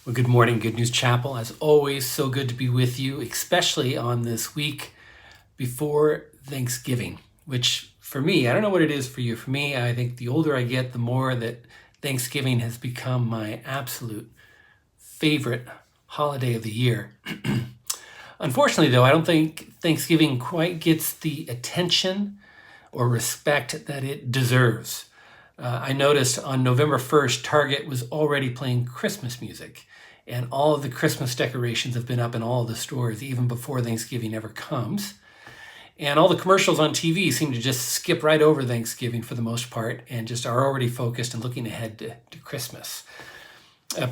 Well, good morning, Good News Chapel. As always, so good to be with you, especially on this week before Thanksgiving, which for me, I don't know what it is for you. For me, I think the older I get, the more that Thanksgiving has become my absolute favorite holiday of the year. Unfortunately, though, I don't think Thanksgiving quite gets the attention or respect that it deserves. I noticed on November 1st, Target was already playing Christmas music, and all of the Christmas decorations have been up in all of the stores even before Thanksgiving ever comes. And all the commercials on TV seem to just skip right over Thanksgiving for the most part and just are already focused and looking ahead to Christmas.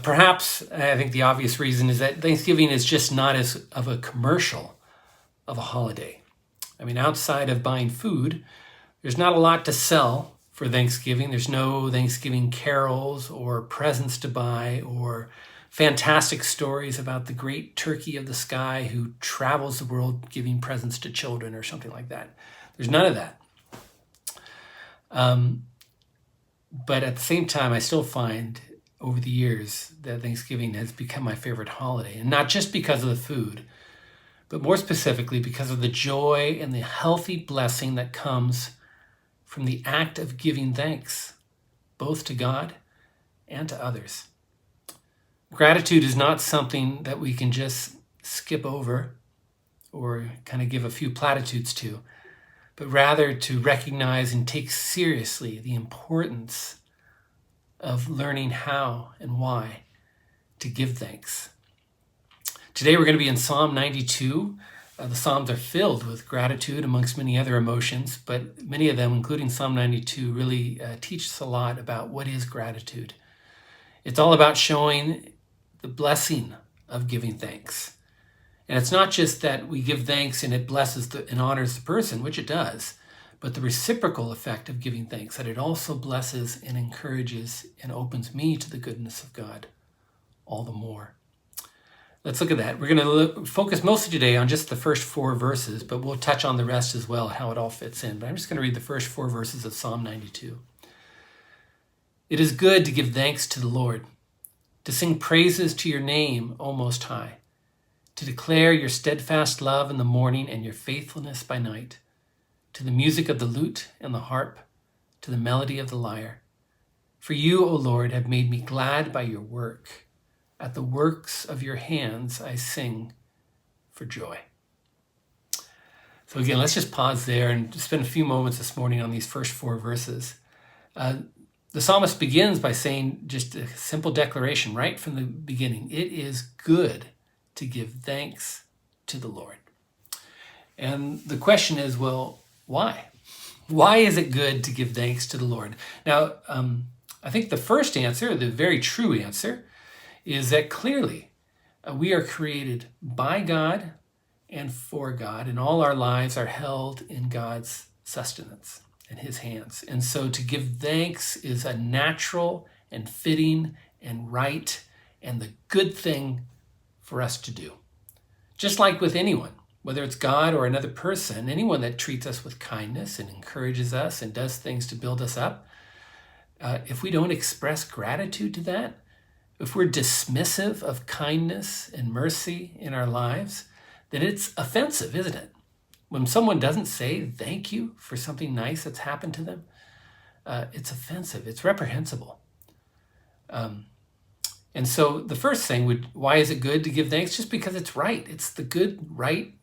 Perhaps, I think the obvious reason is that Thanksgiving is just not as of a commercial of a holiday. I mean, outside of buying food, there's not a lot to sell for Thanksgiving. There's no Thanksgiving carols or presents to buy or fantastic stories about the great turkey of the sky who travels the world giving presents to children or something like that. There's none of that. But at the same time, I still find over the years that Thanksgiving has become my favorite holiday. And not just because of the food, but more specifically because of the joy and the healthy blessing that comes from the act of giving thanks, both to God and to others. Gratitude is not something that we can just skip over or kind of give a few platitudes to, but rather to recognize and take seriously the importance of learning how and why to give thanks. Today we're going to be in Psalm 92. The Psalms are filled with gratitude amongst many other emotions, but many of them, including Psalm 92, really teach us a lot about what is gratitude. It's all about showing the blessing of giving thanks. And it's not just that we give thanks and it blesses and honors the person, which it does, but the reciprocal effect of giving thanks, that it also blesses and encourages and opens me to the goodness of God all the more. Let's look at that. We're going to focus mostly today on just the first 4 verses, but we'll touch on the rest as well, how it all fits in. But I'm just going to read the first 4 verses of Psalm 92. It is good to give thanks to the Lord, to sing praises to your name, O Most High, to declare your steadfast love in the morning and your faithfulness by night, to the music of the lute and the harp, to the melody of the lyre. For you, O Lord, have made me glad by your work. At the works of your hands I sing for joy. So again, let's just pause there and spend a few moments this morning on these first 4 verses. The psalmist begins by saying just a simple declaration right from the beginning. It is good to give thanks to the Lord. And the question is, well, why? Why is it good to give thanks to the Lord? Now, I think the first answer, the very true answer, is that clearly we are created by God and for God, and all our lives are held in God's sustenance in his hands. And so to give thanks is a natural and fitting and right and the good thing for us to do. Just like with anyone, whether it's God or another person, anyone that treats us with kindness and encourages us and does things to build us up, if we don't express gratitude to that, if we're dismissive of kindness and mercy in our lives, then it's offensive, isn't it? When someone doesn't say thank you for something nice that's happened to them, it's offensive, it's reprehensible. And so the first thing, why is it good to give thanks? Just because it's right. It's the good, right,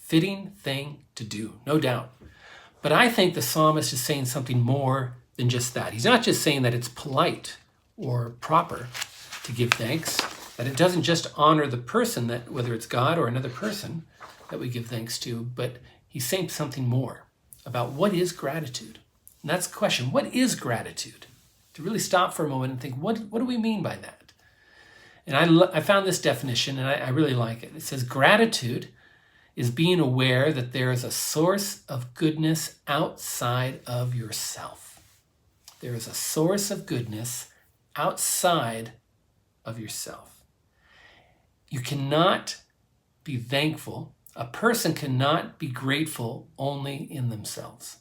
fitting thing to do, no doubt. But I think the psalmist is saying something more than just that. He's not just saying that it's polite or proper to give thanks, that it doesn't just honor the person, that whether it's God or another person that we give thanks to, but he's saying something more about what is gratitude. And that's the question. What is gratitude? To really stop for a moment and think, what do we mean by that? And I found this definition, and I really like it. It says gratitude is being aware that there is a source of goodness outside of yourself. There is a source of goodness outside of yourself. You cannot be thankful. A person cannot be grateful only in themselves.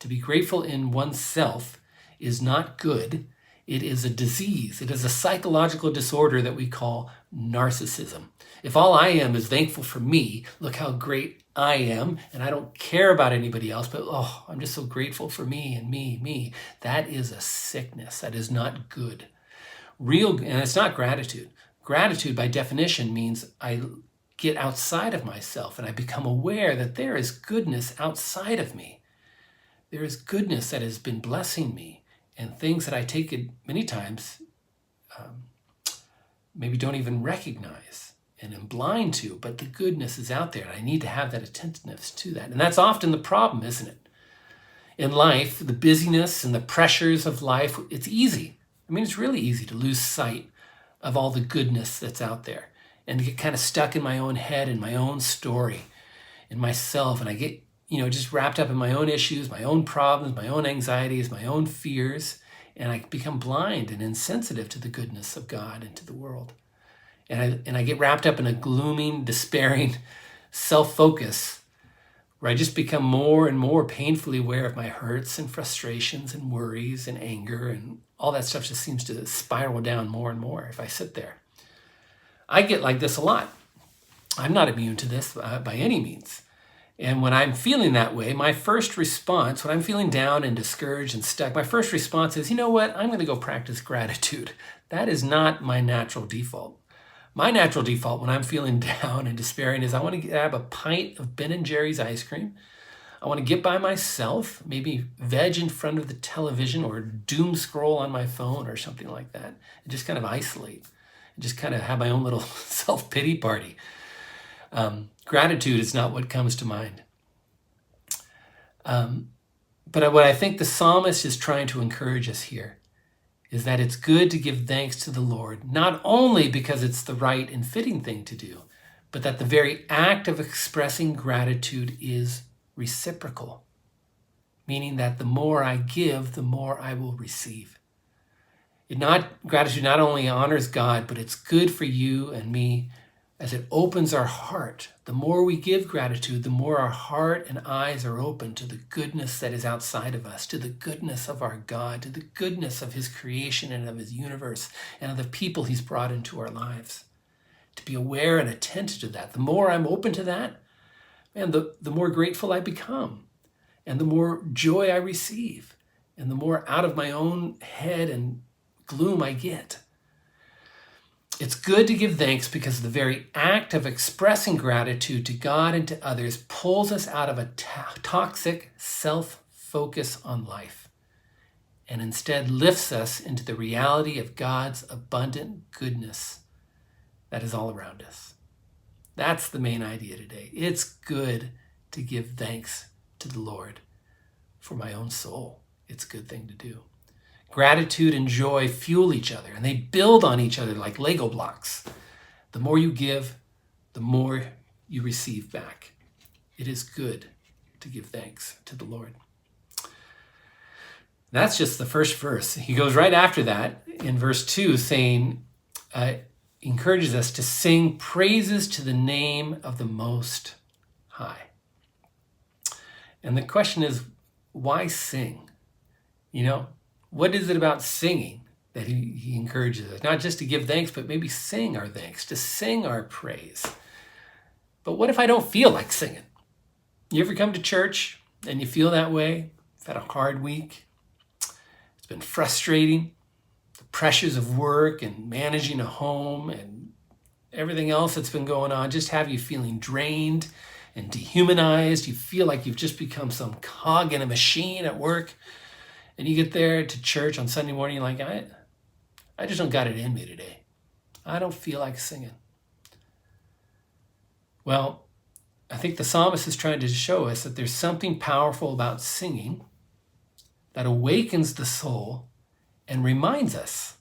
To be grateful in oneself is not good. It is a disease. It is a psychological disorder that we call narcissism. If all I am is thankful for me, look how great I am, and I don't care about anybody else, but oh, I'm just so grateful for me and me. That is a sickness. That is not good. And it's not gratitude. Gratitude, by definition, means I get outside of myself and I become aware that there is goodness outside of me. There is goodness that has been blessing me, and things that I take it many times maybe don't even recognize and am blind to, but the goodness is out there, and I need to have that attentiveness to that. And that's often the problem, isn't it? In life, the busyness and the pressures of life, it's easy. I mean, it's really easy to lose sight of all the goodness that's out there and to get kind of stuck in my own head and my own story and myself. And I get, just wrapped up in my own issues, my own problems, my own anxieties, my own fears. And I become blind and insensitive to the goodness of God and to the world. And I get wrapped up in a glooming, despairing self-focus where I just become more and more painfully aware of my hurts and frustrations and worries and anger, and all that stuff just seems to spiral down more and more if I sit there. I get like this a lot. I'm not immune to this by any means. And when I'm feeling that way, my first response, when I'm feeling down and discouraged and stuck, my first response is, you know what? I'm going to go practice gratitude. That is not my natural default. My natural default when I'm feeling down and despairing is I want to grab a pint of Ben & Jerry's ice cream. I want to get by myself, maybe veg in front of the television or doom scroll on my phone or something like that, and just kind of isolate and just kind of have my own little self-pity party. Gratitude is not what comes to mind. But what I think the psalmist is trying to encourage us here is that it's good to give thanks to the Lord, not only because it's the right and fitting thing to do, but that the very act of expressing gratitude is reciprocal, meaning that the more I give, the more I will receive. Gratitude not only honors God, but it's good for you and me as it opens our heart. The more we give gratitude, the more our heart and eyes are open to the goodness that is outside of us, to the goodness of our God, to the goodness of his creation and of his universe and of the people he's brought into our lives. To be aware and attentive to that. The more I'm open to that, man, the more grateful I become, and the more joy I receive, and the more out of my own head and gloom I get. It's good to give thanks because the very act of expressing gratitude to God and to others pulls us out of a toxic self-focus on life and instead lifts us into the reality of God's abundant goodness that is all around us. That's the main idea today. It's good to give thanks to the Lord for my own soul. It's a good thing to do. Gratitude and joy fuel each other, and they build on each other like Lego blocks. The more you give, the more you receive back. It is good to give thanks to the Lord. That's just the first verse. He goes right after that in verse 2 saying, encourages us to sing praises to the name of the Most High. And the question is, why sing? What is it about singing that he encourages us? Not just to give thanks, but maybe sing our thanks, to sing our praise. But what if I don't feel like singing? You ever come to church and you feel that way? You've had a hard week. It's been frustrating. The pressures of work and managing a home and everything else that's been going on just have you feeling drained and dehumanized. You feel like you've just become some cog in a machine at work. And you get there to church on Sunday morning, you're like, I just don't got it in me today. I don't feel like singing. Well, I think the psalmist is trying to show us that there's something powerful about singing that awakens the soul and reminds us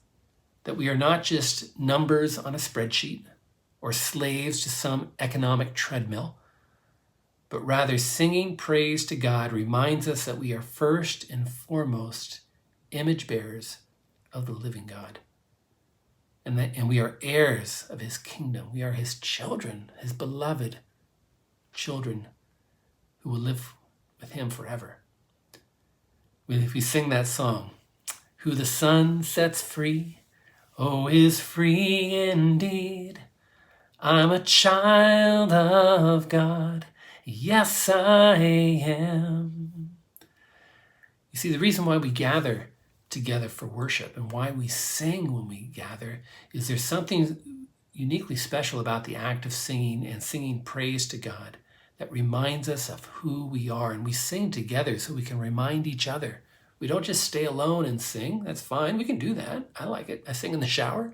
that we are not just numbers on a spreadsheet or slaves to some economic treadmill, but rather singing praise to God reminds us that we are first and foremost image bearers of the living God. And we are heirs of his kingdom. We are his children, his beloved children who will live with him forever. If we sing that song, Who the Son sets free, oh, is free indeed. I'm a child of God. Yes, I am. You see, the reason why we gather together for worship and why we sing when we gather is there's something uniquely special about the act of singing and singing praise to God that reminds us of who we are. And we sing together so we can remind each other. We don't just stay alone and sing. That's fine. We can do that. I like it. I sing in the shower.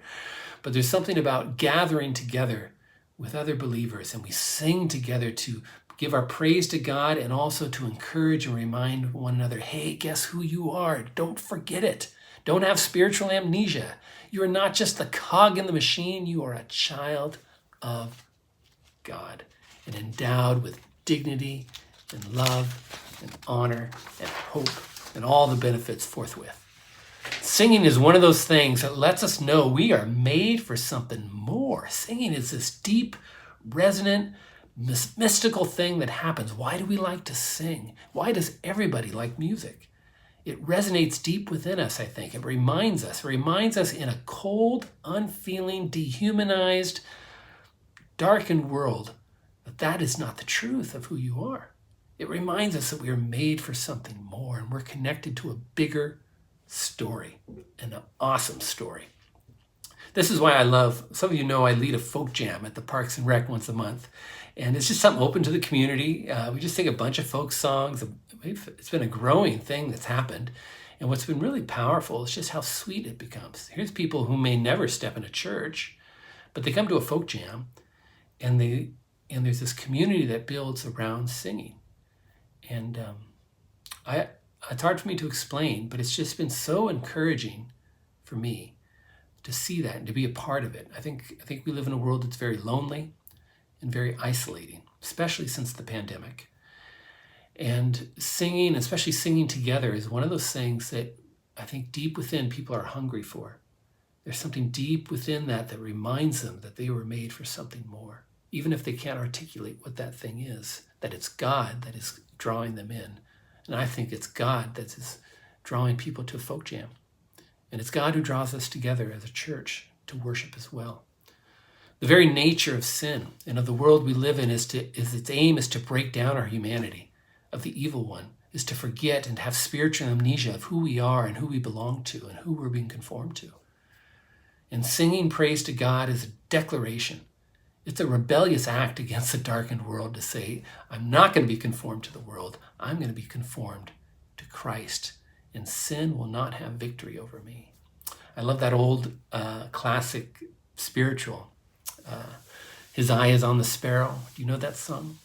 But there's something about gathering together with other believers, and we sing together to give our praise to God and also to encourage and remind one another, hey, guess who you are? Don't forget it. Don't have spiritual amnesia. You are not just a cog in the machine. You are a child of God and endowed with dignity and love and honor and hope and all the benefits forthwith. Singing is one of those things that lets us know we are made for something more. Singing is this deep, resonant, mystical thing that happens. Why do we like to sing? Why does everybody like music? It resonates deep within us, I think. It reminds us in a cold, unfeeling, dehumanized, darkened world that is not the truth of who you are. It reminds us that we are made for something more and we're connected to a bigger story, an awesome story. This is why I love, some of you know I lead a folk jam at the Parks and Rec once a month. And it's just something open to the community. We just sing a bunch of folk songs. It's been a growing thing that's happened. And what's been really powerful is just how sweet it becomes. Here's people who may never step in a church, but they come to a folk jam and there's this community that builds around singing. And it's hard for me to explain, but it's just been so encouraging for me to see that and to be a part of it. I think we live in a world that's very lonely and very isolating, especially since the pandemic. And singing, especially singing together, is one of those things that I think deep within people are hungry for. There's something deep within that reminds them that they were made for something more, even if they can't articulate what that thing is, that it's God that is drawing them in. And I think it's God that is drawing people to a folk jam. And it's God who draws us together as a church to worship as well. The very nature of sin and of the world we live in is its aim is to break down our humanity of the evil one, is to forget and have spiritual amnesia of who we are and who we belong to and who we're being conformed to. And singing praise to God is a declaration. It's a rebellious act against the darkened world to say, I'm not going to be conformed to the world. I'm going to be conformed to Christ, and sin will not have victory over me. I love that old classic spiritual, His Eye is on the Sparrow. Do you know that song?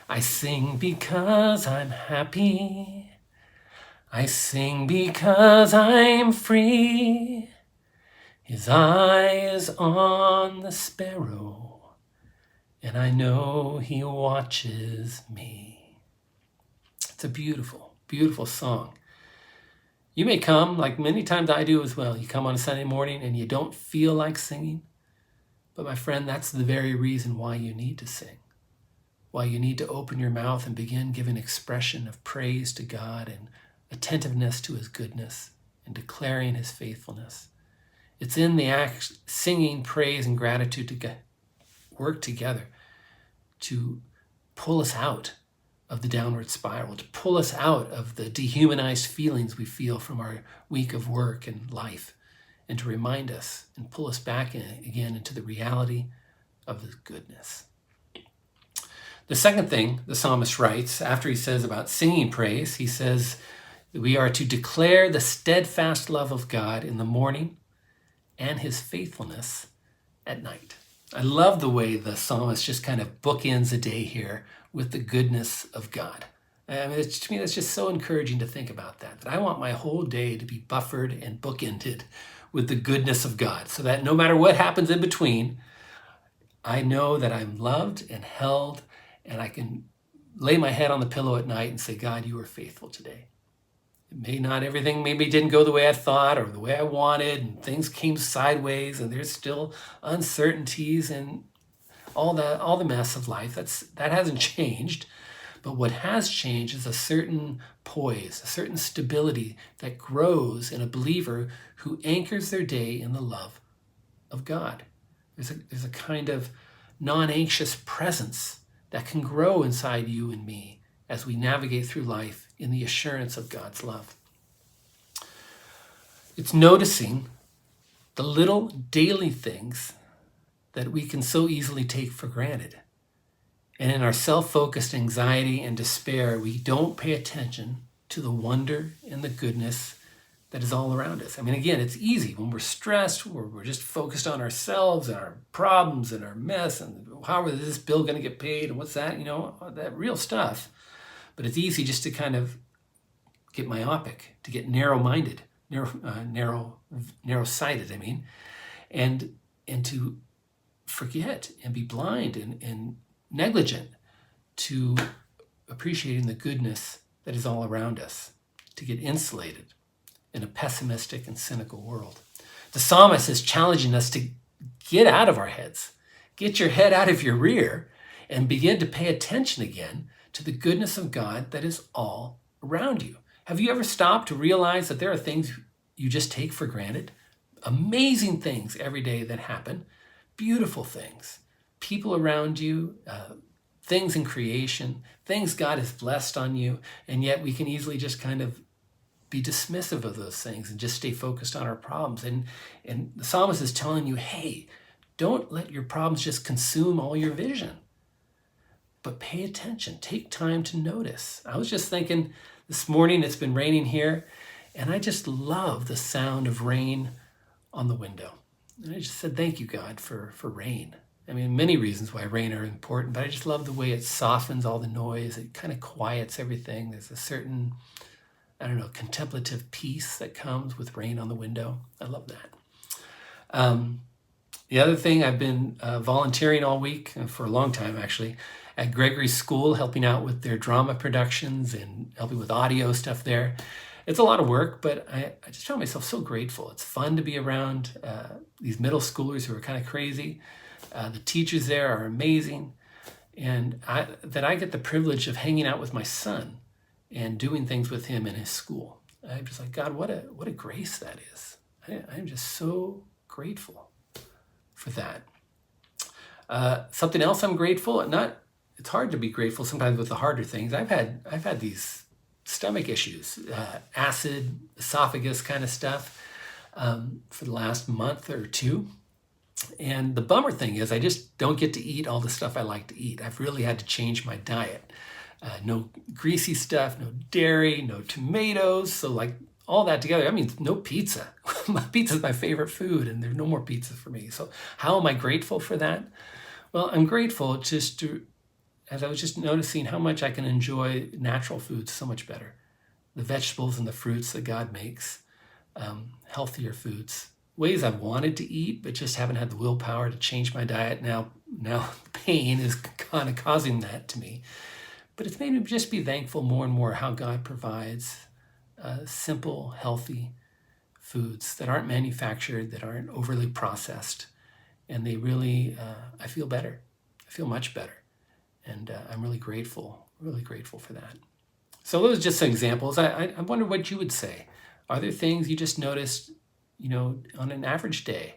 I sing because I'm happy. I sing because I'm free. His eye is on the sparrow, and I know he watches me. It's a beautiful, beautiful song. You may come, like many times I do as well. You come on a Sunday morning and you don't feel like singing. But my friend, that's the very reason why you need to sing. Why you need to open your mouth and begin giving expression of praise to God and attentiveness to his goodness and declaring his faithfulness. It's in the act, singing praise and gratitude to work together to pull us out of the downward spiral, to pull us out of the dehumanized feelings we feel from our week of work and life, and to remind us and pull us back again into the reality of his goodness. The second thing the psalmist writes after he says about singing praise, he says that we are to declare the steadfast love of God in the morning and his faithfulness at night. I love the way the psalmist just kind of bookends a day here with the goodness of God. I mean, to me, that's just so encouraging to think about that I want my whole day to be buffered and bookended with the goodness of God, so that no matter what happens in between, I know that I'm loved and held, and I can lay my head on the pillow at night and say, God, you are faithful today. Everything maybe didn't go the way I thought or the way I wanted, and things came sideways, and there's still uncertainties and all the mess of life. That hasn't changed. But what has changed is a certain poise, a certain stability that grows in a believer who anchors their day in the love of God. There's a kind of non-anxious presence that can grow inside you and me as we navigate through life in the assurance of God's love. It's noticing the little daily things that we can so easily take for granted. And in our self-focused anxiety and despair, we don't pay attention to the wonder and the goodness that is all around us. I mean, again, it's easy when we're stressed, we're just focused on ourselves and our problems and our mess and how is this bill going to get paid and what's that, that real stuff. But it's easy just to kind of get myopic, to get narrow-minded, narrow-sighted, and to forget and be blind and negligent to appreciating the goodness that is all around us, to get insulated in a pessimistic and cynical world. The psalmist is challenging us to get out of our heads, get your head out of your rear, and begin to pay attention again to the goodness of God that is all around you. Have you ever stopped to realize that there are things you just take for granted? Amazing things every day that happen, beautiful things, people around you, things in creation, things God has blessed on you, and yet we can easily just kind of be dismissive of those things and just stay focused on our problems. And the psalmist is telling you, hey, don't let your problems just consume all your vision, but pay attention, take time to notice. I was just thinking this morning, it's been raining here, and I just love the sound of rain on the window. And I just said, thank you, God, for rain. I mean, many reasons why rain are important, but I just love the way it softens all the noise. It kind of quiets everything. There's a certain, contemplative peace that comes with rain on the window. I love that. The other thing, I've been volunteering all week, for a long time actually, at Gregory's School, helping out with their drama productions and helping with audio stuff there. It's a lot of work, but I just found myself so grateful. It's fun to be around these middle schoolers who are kind of crazy. The teachers there are amazing. And I get the privilege of hanging out with my son and doing things with him in his school. I'm just like, God, what a grace that is. I'm just so grateful for that. Something else I'm grateful, it's hard to be grateful sometimes with the harder things. I've had these stomach issues, acid, esophagus kind of stuff for the last month or two. And the bummer thing is I just don't get to eat all the stuff I like to eat. I've really had to change my diet. No greasy stuff, no dairy, no tomatoes. So like all that together, that means no pizza. Pizza is my favorite food and there's no more pizza for me. So how am I grateful for that? Well, I'm grateful as I was just noticing how much I can enjoy natural foods so much better. The vegetables and the fruits that God makes, healthier foods. Ways I've wanted to eat, but just haven't had the willpower to change my diet. Now pain is kind of causing that to me. But it's made me just be thankful more and more how God provides simple, healthy foods that aren't manufactured, that aren't overly processed. And they really, I feel better. I feel much better. And I'm really grateful for that. So those are just some examples. I wonder what you would say. Are there things you just noticed, on an average day?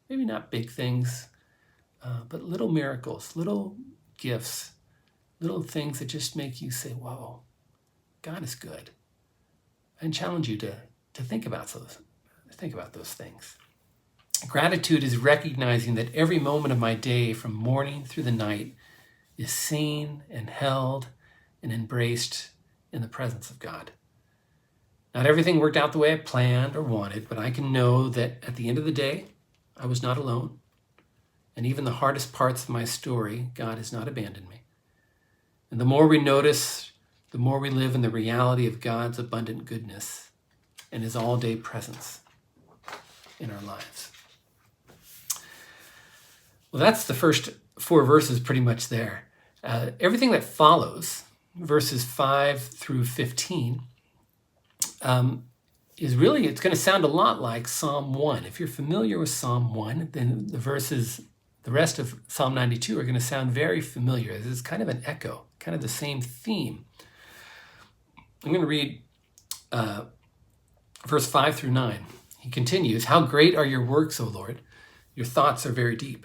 Maybe not big things, but little miracles, little gifts, little things that just make you say, whoa, God is good. I challenge you to think about those things. Gratitude is recognizing that every moment of my day from morning through the night is seen and held and embraced in the presence of God. Not everything worked out the way I planned or wanted, but I can know that at the end of the day, I was not alone. And even the hardest parts of my story, God has not abandoned me. And the more we notice, the more we live in the reality of God's abundant goodness and his all-day presence in our lives. Well, that's the first 4 verses pretty much there. Everything that follows, verses 5 through 15, is really, it's going to sound a lot like Psalm 1. If you're familiar with Psalm 1, then the the rest of Psalm 92 are going to sound very familiar. It's kind of an echo, kind of the same theme. I'm going to read verse 5 through 9. He continues, "How great are your works, O Lord! Your thoughts are very deep.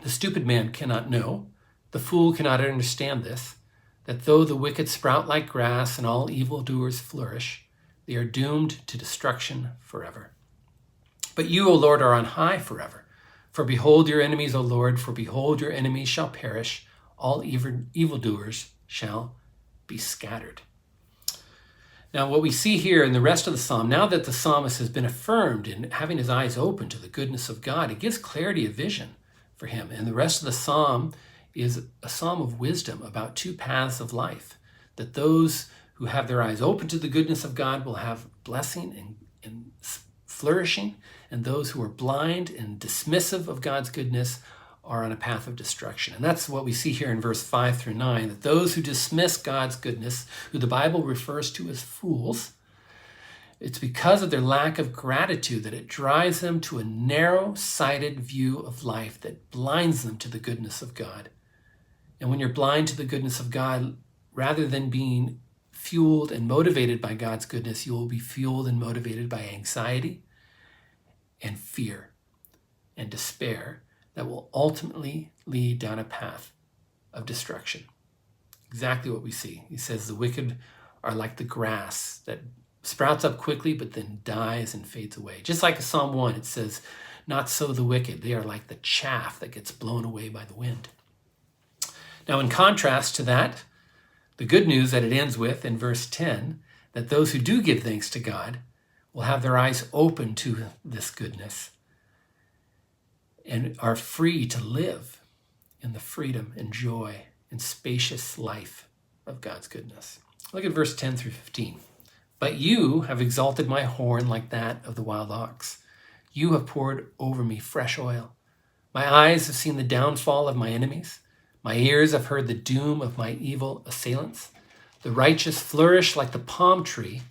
The stupid man cannot know, the fool cannot understand this, that though the wicked sprout like grass and all evildoers flourish, they are doomed to destruction forever. But you, O Lord, are on high forever. For behold your enemies, O Lord, for behold your enemies shall perish, all evildoers shall be scattered." Now, what we see here in the rest of the psalm, now that the psalmist has been affirmed in having his eyes open to the goodness of God, it gives clarity of vision for him. And the rest of the psalm is a psalm of wisdom about two paths of life, that those who have their eyes open to the goodness of God will have blessing and flourishing, and those who are blind and dismissive of God's goodness are on a path of destruction. And that's what we see here in verse 5 through 9, that those who dismiss God's goodness, who the Bible refers to as fools, it's because of their lack of gratitude that it drives them to a narrow-sighted view of life that blinds them to the goodness of God. And when you're blind to the goodness of God, rather than being fueled and motivated by God's goodness, you will be fueled and motivated by anxiety and fear and despair that will ultimately lead down a path of destruction. Exactly what we see. He says the wicked are like the grass that sprouts up quickly but then dies and fades away. Just like in Psalm 1, it says, "Not so the wicked. They are like the chaff that gets blown away by the wind." Now, in contrast to that, the good news that it ends with in verse 10, that those who do give thanks to God will have their eyes open to this goodness and are free to live in the freedom and joy and spacious life of God's goodness. Look at verse 10 through 15. "But you have exalted my horn like that of the wild ox. You have poured over me fresh oil. My eyes have seen the downfall of my enemies. My ears have heard the doom of my evil assailants. The righteous flourish like the palm tree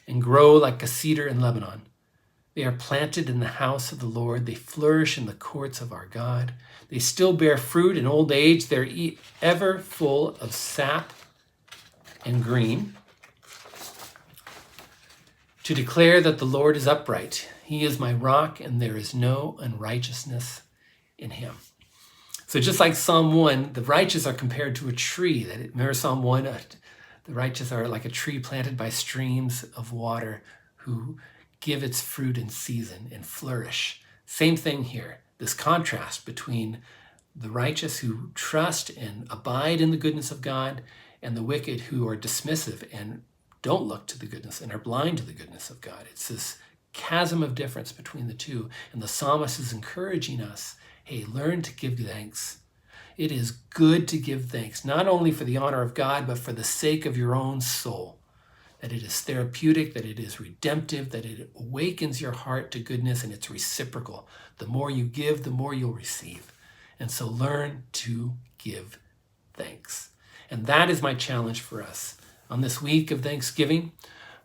and grow like a cedar in Lebanon. They are planted in the house of the Lord. They flourish in the courts of our God. They still bear fruit in old age. They're ever full of sap and green, to declare that the Lord is upright. He is my rock, and there is no unrighteousness in him." So just like Psalm 1, the righteous are compared to a tree. Remember Psalm 1? The righteous are like a tree planted by streams of water who give its fruit in season and flourish. Same thing here. This contrast between the righteous who trust and abide in the goodness of God and the wicked who are dismissive and don't look to the goodness and are blind to the goodness of God. It's this chasm of difference between the two. And the psalmist is encouraging us, hey, learn to give thanks. It is good to give thanks, not only for the honor of God, but for the sake of your own soul. That it is therapeutic, that it is redemptive, that it awakens your heart to goodness, and it's reciprocal. The more you give, the more you'll receive. And so learn to give thanks. And that is my challenge for us. On this week of Thanksgiving,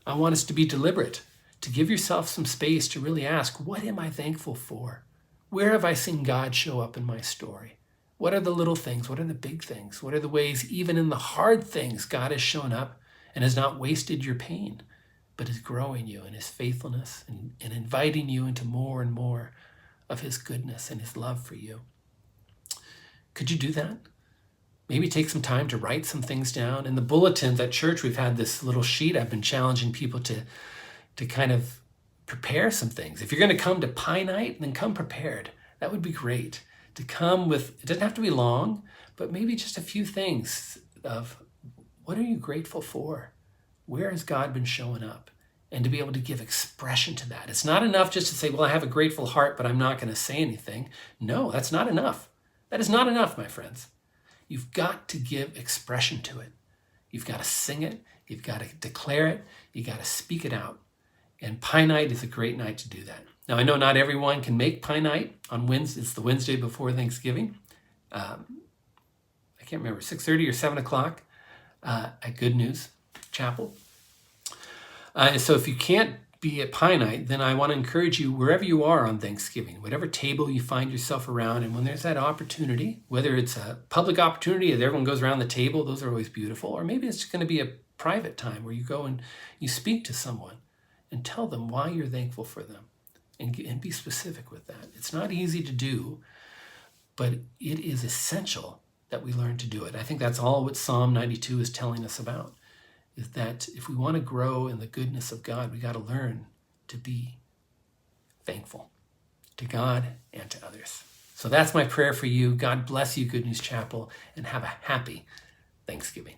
I want us to be deliberate, to give yourself some space to really ask, what am I thankful for? Where have I seen God show up in my story? What are the little things? What are the big things? What are the ways, even in the hard things, God has shown up and has not wasted your pain, but is growing you in his faithfulness and inviting you into more and more of his goodness and his love for you? Could you do that? Maybe take some time to write some things down. In the bulletins at church, we've had this little sheet. I've been challenging people to kind of prepare some things. If you're going to come to Pie Night, then come prepared. That would be great. To come with, it doesn't have to be long, but maybe just a few things of what are you grateful for? Where has God been showing up? And to be able to give expression to that. It's not enough just to say, well, I have a grateful heart, but I'm not going to say anything. No, that's not enough. That is not enough, my friends. You've got to give expression to it. You've got to sing it. You've got to declare it. You got to speak it out. And Pie Night is a great night to do that. Now, I know not everyone can make Pie Night on Wednesday. It's the Wednesday before Thanksgiving. I can't remember, 6:30 or 7 o'clock at Good News Chapel. So if you can't be at Pie Night, then I want to encourage you, wherever you are on Thanksgiving, whatever table you find yourself around, and when there's that opportunity, whether it's a public opportunity as everyone goes around the table, those are always beautiful, or maybe it's going to be a private time where you go and you speak to someone and tell them why you're thankful for them, and be specific with that. It's not easy to do, but it is essential that we learn to do it. I think that's all what Psalm 92 is telling us about, is that if we want to grow in the goodness of God, we got to learn to be thankful to God and to others. So that's my prayer for you. God bless you, Good News Chapel, and have a happy Thanksgiving.